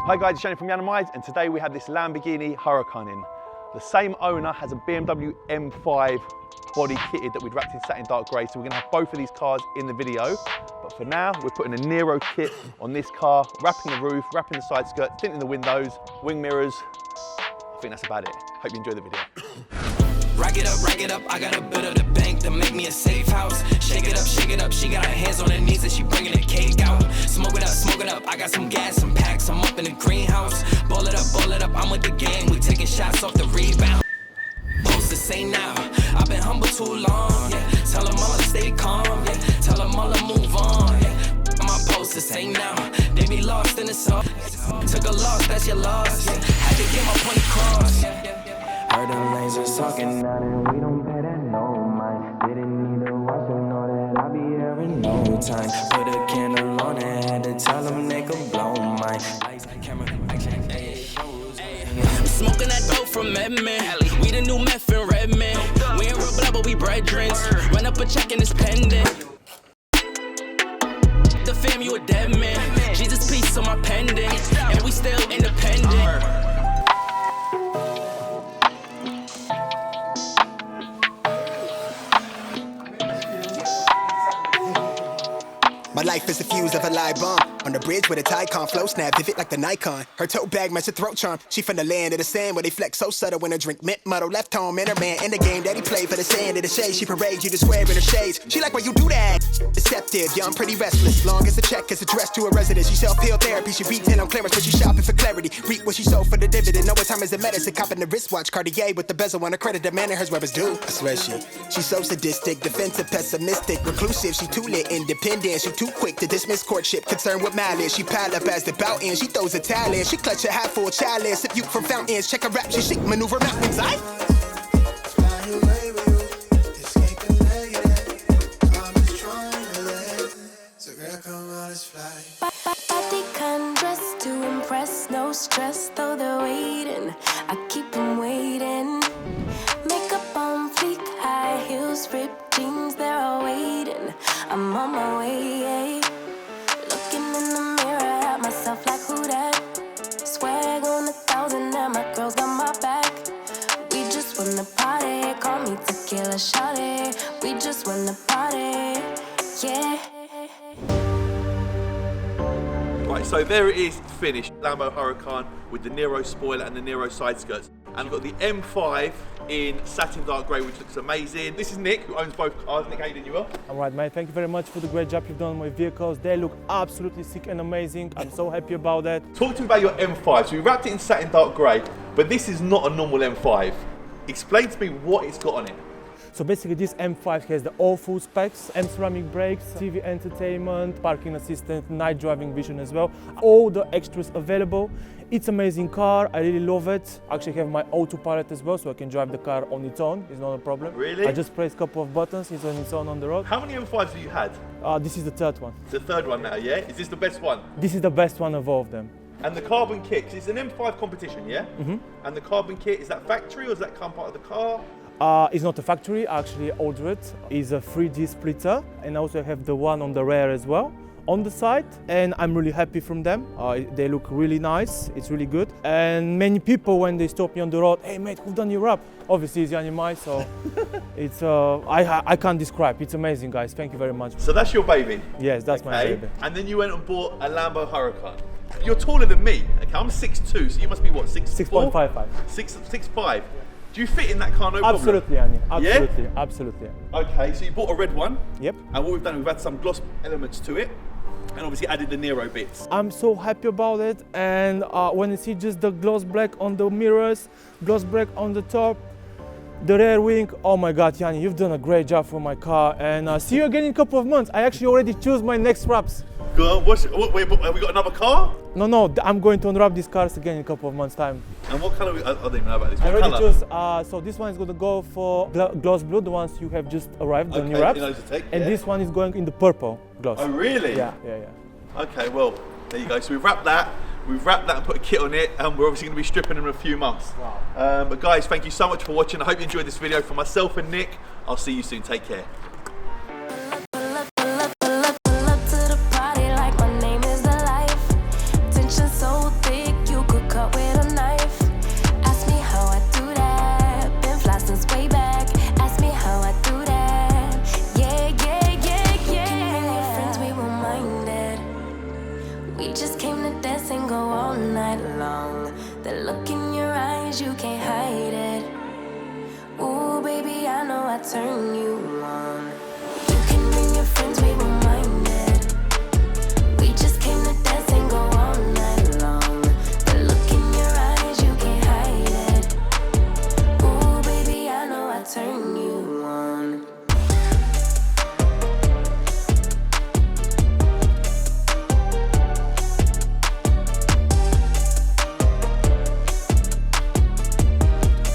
Hi guys, it's Shane from Yiannimize, and today we have this Lamborghini Huracan in. The same owner has a BMW M5 body kitted that we'd wrapped in Satin Dark Grey, so we're going to have both of these cars in the video. But for now, we're putting a Nero kit on this car, wrapping the roof, wrapping the side skirts, tinting the windows, wing mirrors. I think that's about it. Hope you enjoy the video. Rack it up, I got a bit of the bank to make me a safe house. Shake it up, she got her hands on her knees and she bringing the cake out. Smoke it up, I got some gas, some packs, I'm up in the greenhouse. Ball it up, I'm with the gang, we taking shots off the rebound. Supposed to say now, I've been humble too long, yeah. Tell them all to stay calm, yeah. Tell them all to move on, yeah. My post to say now, they be lost in the song. Took a loss, that's your loss, yeah. Had to get my point across, yeah. Heard them lasers talking out and we don't pay that no mind. Didn't need to watch them know that I'll be here in no time. Put a candle on and had to tell them they could blow mine. Lights, camera, action, I'm smoking that dope from Edmond. We the new meth in Redmond. We ain't real blood but we brethren. Run up a check and it's pending. The fam, you a dead man. Jesus peace on my pendant. And we still independent. My life is a fuse of a live bomb. On the bridge with a Tycon, flow snap, vivid like the Nikon. Her tote bag match a throat charm. She from the land of the sand where they flex so subtle when her drink mint muddle. Left home in her man in the game that he played for the sand of the shade. She parades you to square in her shades. She like why you do that. Deceptive, young, pretty restless. Long as a check is addressed to a residence. She self-heal therapy. She retail on clearance, but she shopping for clarity. Reap what she sold for the dividend. Know what time is the medicine. Copping the wristwatch, Cartier with the bezel on her credit. Demanding hers where it's due. I swear she's so sadistic, defensive, pessimistic, reclusive. She too lit, independent. She too quick to dismiss courtship. Concerned with mileage. She pile up as the bout ends. She throws a towel in. She clutch a half full challenge. Sip you from fountains. Check her rap. She chic maneuver mountains. I fly away with you. Escape the negative. I'm just trying to let. So girl, come on, let's fly. Body can dress to impress. No stress, though they're waiting. I keep them waiting. Makeup on fleek, high heels, ripped jeans. They're all waiting. I'm on my way. Looking in the mirror at myself like who that? Swag on 1,000 and my girls got my back. We just wanna party, call me tequila shawty. We just wanna party, yeah. Right, so there it is, finished. Lambo Huracan with the Nero spoiler and the Nero side skirts. And we've got the M5 in Satin Dark Grey, which looks amazing. This is Nick, who owns both cars. Nick, how you doing? You well? All right, mate. Thank you very much for the great job you've done on my vehicles. They look absolutely sick and amazing. I'm so happy about that. Talk to me about your M5. So we wrapped it in Satin Dark Grey, but this is not a normal M5. Explain to me what it's got on it. So basically this M5 has the all full specs, M-ceramic brakes, TV entertainment, parking assistant, night driving vision as well. All the extras available. It's an amazing car, I really love it. I actually have my autopilot as well, so I can drive the car on its own, it's not a problem. Really? I just press a couple of buttons, it's on its own on the road. How many M5s have you had? This is the third one. It's the third one now, yeah? Is this the best one? This is the best one of all of them. And the carbon kit, 'cause it's an M5 competition, yeah? Mm-hmm. And the carbon kit, is that factory or does that come part of the car? It's not a factory, I actually ordered it. It's a 3D splitter, and I also have the one on the rear as well on the side, and I'm really happy from them. They look really nice, it's really good. And many people, when they stop me on the road, hey mate, who've done your wrap? Obviously it's Yiannimize, so it's I can't describe. It's amazing, guys. Thank you very much. So that's your baby? Yes, that's my baby. And then you went and bought a Lambo Huracan. You're taller than me. Okay, I'm 6'2", so you must be what, 6.55. 6'5". Do you fit in that car no problem? Absolutely, Annie. Absolutely, yeah? Absolutely. Okay, so you bought a red one. Yep. And what we've done, we've had some gloss elements to it, and obviously added the Nero bits. I'm so happy about it, and when you see just the gloss black on the mirrors, gloss black on the top, the rear wing, oh my God, Yanni, you've done a great job for my car, and see you again in a couple of months. I actually already choose my next wraps. Good. Wait, have we got another car? No, I'm going to unwrap these cars again in a couple of months' time. And what colour? I don't even know about this. I What already colour? choose, so this one is going to go for gloss blue, the ones you have just arrived, the new wraps. And this one is going in the purple gloss. Oh, really? Yeah. Okay, well, there you go. So we've wrapped that and put a kit on it, and we're obviously going to be stripping them in a few months. Wow. But guys, thank you so much for watching. I hope you enjoyed this video. For myself and Nick, I'll see you soon. Take care. Pull up to the party like my name is the life. Tension so thick. just came to dance and go all night long. The look in your eyes, you can't hide it. Ooh, baby, I know I turn you on.